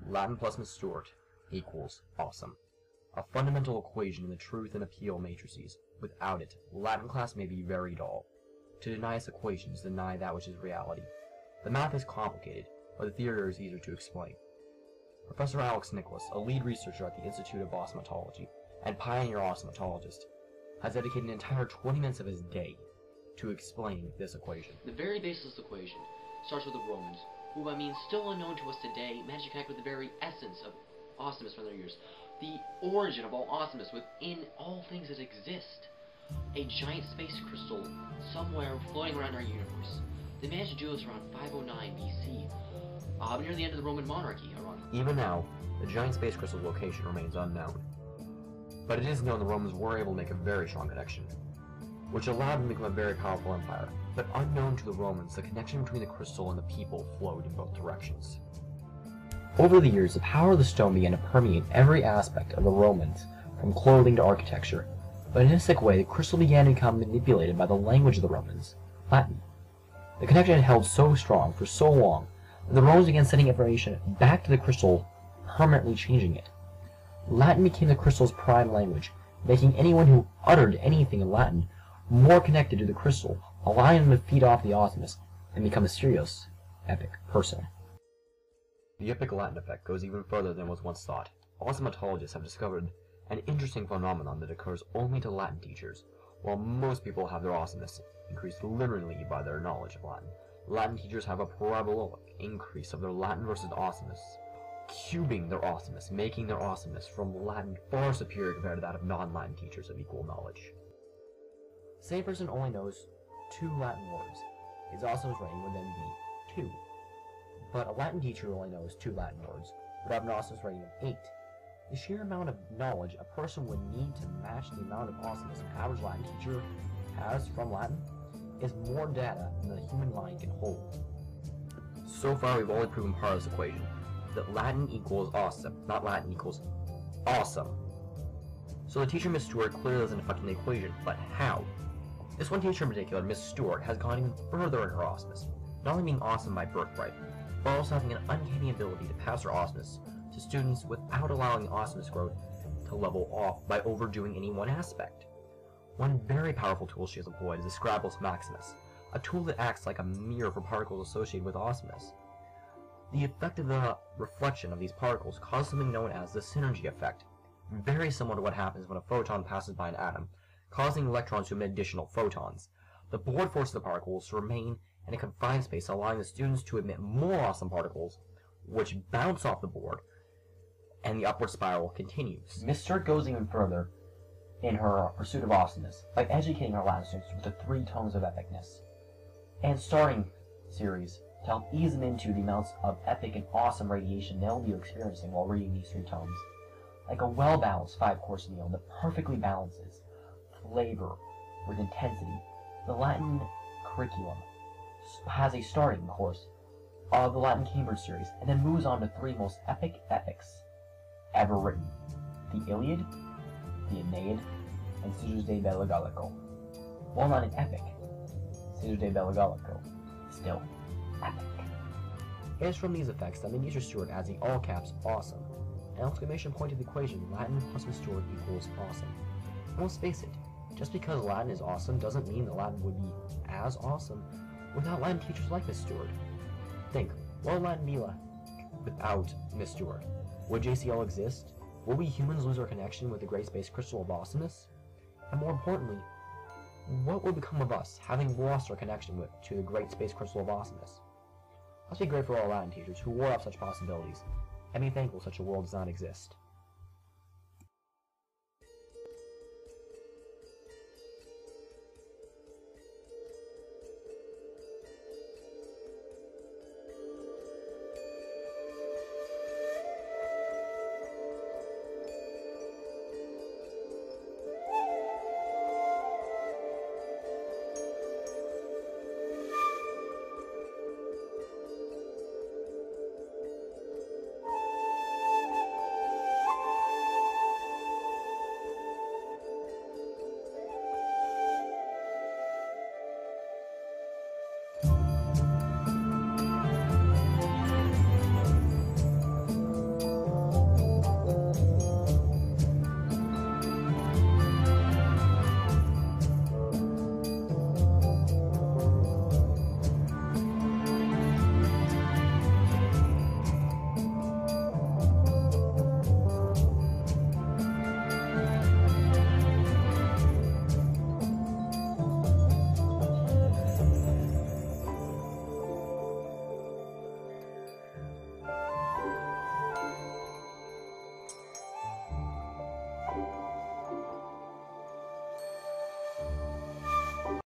Latin plus Miss Stuart equals awesome. A fundamental equation in the truth and appeal matrices. Without it, Latin class may be very dull. To deny its equation is to deny that which is reality. The math is complicated, but the theory is easier to explain. Professor Alex Nicholas, a lead researcher at the Institute of Osmontology and pioneer osmontologist, has dedicated an entire 20 minutes of his day to explaining this equation. The very baseless equation starts with the Romans, who by means still unknown to us today managed to connect with the very essence of awesomeness from their years, the origin of all awesomeness within all things that exist. A giant space crystal somewhere floating around our universe. They managed to do this around 509 BC, near the end of the Roman monarchy, ironically. Even now, the giant space crystal's location remains unknown. But it is known the Romans were able to make a very strong connection, which allowed them to become a very powerful empire. But unknown to the Romans, the connection between the crystal and the people flowed in both directions. Over the years, the power of the stone began to permeate every aspect of the Romans, from clothing to architecture. But in a sick way, the crystal began to become manipulated by the language of the Romans, Latin. The connection had held so strong for so long that the Romans began sending information back to the crystal, permanently changing it. Latin became the crystal's prime language, making anyone who uttered anything in Latin more connected to the crystal, allowing them to feed off the awesomeness and become a serious, epic person. The epic Latin effect goes even further than was once thought. Osmontologists have discovered an interesting phenomenon that occurs only to Latin teachers. While most people have their awesomeness increased linearly by their knowledge of Latin, Latin teachers have a parabolic increase of their Latin versus awesomeness, cubing their awesomeness, making their awesomeness from Latin far superior compared to that of non-Latin teachers of equal knowledge. The same person only knows 2 Latin words. His awesomeness rating would then be 2. But a Latin teacher who only knows 2 Latin words would have an awesomeness rating of 8. The sheer amount of knowledge a person would need to match the amount of awesomeness an average Latin teacher has from Latin is more data than the human mind can hold. So far we've only proven part of this equation, that Latin equals awesome, not Latin equals awesome. So the teacher Miss Stuart clearly doesn't affect the equation, but how? This one teacher in particular, Miss Stuart, has gone even further in her awesomeness, not only being awesome by birthright, but also having an uncanny ability to pass her awesomeness to students without allowing the awesomeness growth to level off by overdoing any one aspect. One very powerful tool she has employed is the Scrabbles Maximus, a tool that acts like a mirror for particles associated with awesomeness. The effect of the reflection of these particles causes something known as the synergy effect, very similar to what happens when a photon passes by an atom, causing electrons to emit additional photons. The board forces the particles to remain in a confined space, allowing the students to emit more awesome particles, which bounce off the board, and the upward spiral continues. Miss Stuart goes even further in her pursuit of awesomeness by educating her Latin students with the 3 tones of epicness, and starting series to help ease them into the amounts of epic and awesome radiation they'll be experiencing while reading these 3 tones. Like a well-balanced 5-course meal that perfectly balances flavor with intensity, the Latin curriculum has a starting course of the Latin Cambridge series, and then moves on to 3 most epic epics ever written: the Iliad, the Aeneid, and Caesar's De Bello Gallico. While not an epic, Caesar's De Bello Gallico is still epic. It is from these effects that Miss Stuart adds the all-caps awesome, an exclamation point to the equation Latin plus Miss Stuart equals awesome. And let's face it, just because Latin is awesome doesn't mean that Latin would be as awesome without Latin teachers like Miss Stuart. Think, what would Latin be like without Miss Stuart? Would JCL exist? Will we humans lose our connection with the great space crystal of awesomeness? And more importantly, what would become of us, having lost our connection to the great space crystal of awesomeness? Must be great for all Latin teachers who wore up such possibilities, and be thankful such a world does not exist.